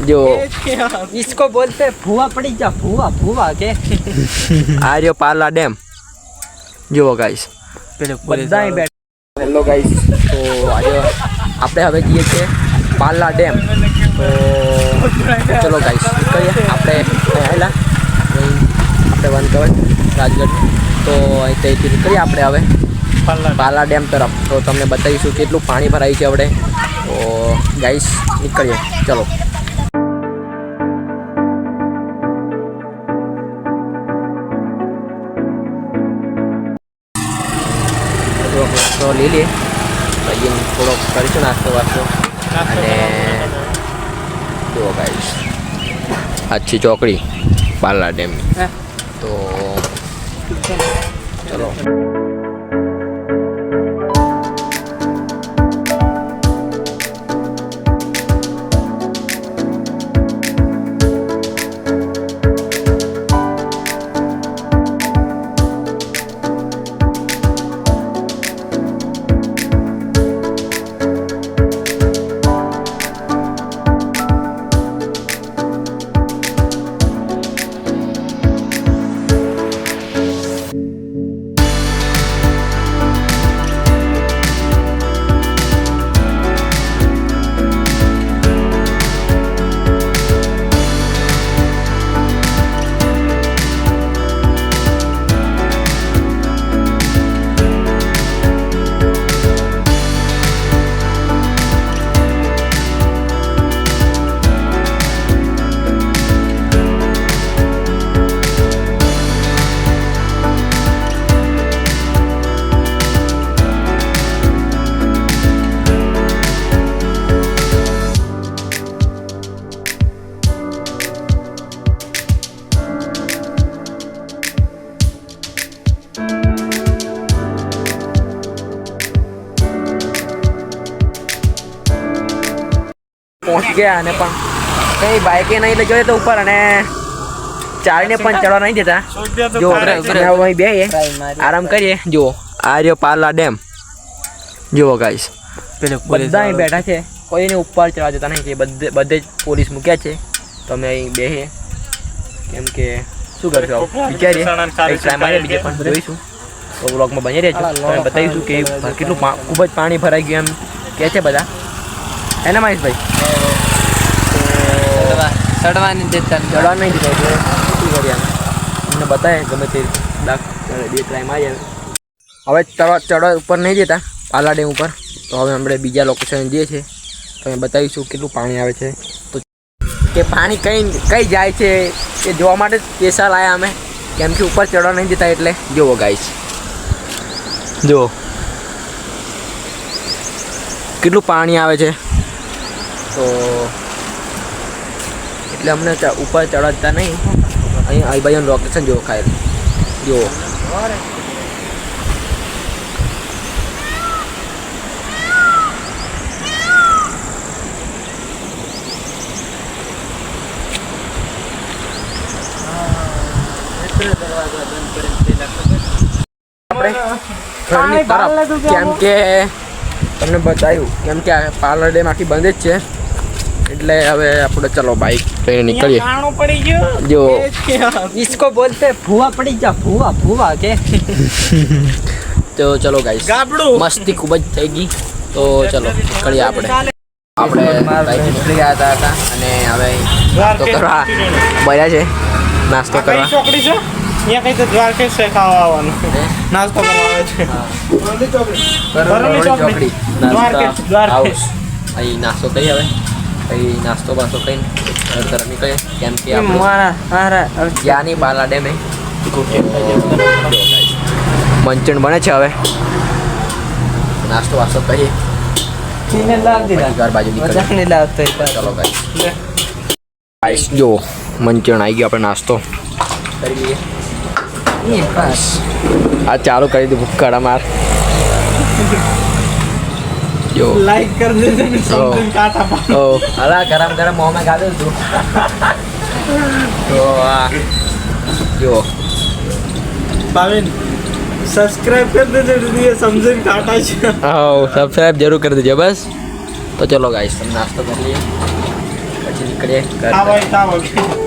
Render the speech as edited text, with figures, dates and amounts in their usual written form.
जो इसको बोलते फुआ पड़ी जा फुआ फुआ के आ रही पाला डैम जो गाइस બધા બેઠા હેલો ગાઈસ તો આજે આપણે હવે જઈએ છીએ પાલા ડેમ તો ચલો ગાઈસ નીકળીએ આપણે આવેલા આપણે વનકવર રાજગઢ તો અહીંથી નીકળીએ આપણે હવે પાલા ડેમ તરફ તો તમને બતાવીશું કેટલું પાણી ભરાયું છે આપણે તો ગાઈસ નીકળીએ ચલો નાસ્તો લઈ લઈએ પછી થોડોક કરીશું નાસ્તો વાસ્તો અને જુઓ ગાઈસ આછી ચોકડી પાલા ડેમ તો ચલો पहुंच गया અને પણ કઈ બાઈકે નહીં લઈ જાય તો ઉપર અને ચાલીને પણ ચડવા નહીં દેતા જો આપણે બે આરામ કરીએ જો આ રહ્યો પાલા ડેમ જુઓ ગાઈસ બધા અહીં બેઠા છે કોઈને ઉપર ચડવા દેતા નહીં કે બધે જ પોલીસ મૂક્યા છે તો અમે અહીં બેસીએ કેમ કે શું કરશો વિચારીએ ટ્રાય મારીએ બીજે પણ જોઈશું તો બ્લોગમાં બની રહેજો તમે બતાવીશું કે કેટલું ખૂબ જ પાણી ભરાઈ ગયું એમ કહે છે બધા है ना महेश चढ़वा नहीं देता चढ़वा नहीं देता શું કરીએ અમને બતાવે ગમે તે બે ટ્રાય મારીએ હવે ચડવા ઉપર નહીં જતા પાલા ડેમ ઉપર તો હવે આપણે બીજા લોકેશન જઈએ છીએ તમે બતાવીશું કેટલું પાણી આવે છે તો કે પાણી કઈ જાય છે એ જોવા માટે સ્પેશિયલ આવ્યા અમે કેમ કે ઉપર ચડવા નહીં જતા એટલે જુઓ ગાઈસ જુઓ કેટલું પાણી આવે છે તો એટલે અમને ઉપર ચડતા નહીં અહીં આ બાજુનું લોકેશન જુઓ ખાય જુઓ આપણે ઘરની તરફ કેમ કે તમને બતાવ્યું કેમ કે પાલા ડેમ આખી બંધ જ છે એટલે હવે આપણે ચલો બાઈક લઈને નીકળીએ જો इसको बोलते फुआ पड़ी जा फुआ फुआ के તો ચલો ગાઈસ મસ્તી ખૂબ જ થઈ ગઈ તો ચલો નીકળીએ આપણે બાઈક નીકળી ગયા હતા અને હવે નાસ્તો કરવા બન્યા છે નાસ્તો કરવા ચોકડી છે અહીંયા કઈ તો દ્વારકેશ ખાવા આવવાનું નાસ્તો કરવા આવે છે ચોકડી દ્વારકેશ અહીં નાસ્તો કરી હવે અહીં નાસ્તો બાસ્તો કઈ તરફ નીકળીએ કેમ કે જ્યાંની પાલા ડેમે મંચણ બને છે હવે નાસ્તો વાસ્તો કરીએ ઘર બાજુ નીકળીએ ચલો ગાઈસ જો મંચણ આવી ગયો આપણે નાસ્તો કરી લઈએ બસ આ ચાલુ કરી દીધું ભૂક્કડા માર जो लाइक कर देते हैं समथिंग काटा ओ अला गरम गरम मुंह में खा दे तू तो जो पाविन सब्सक्राइब कर देते ये समथिंग काटा છે हाँ सब्सक्राइब जरूर कर दीजिए बस तो चलो गाइस हम नाश्ता कर लिए પછી નીકળીએ તાવ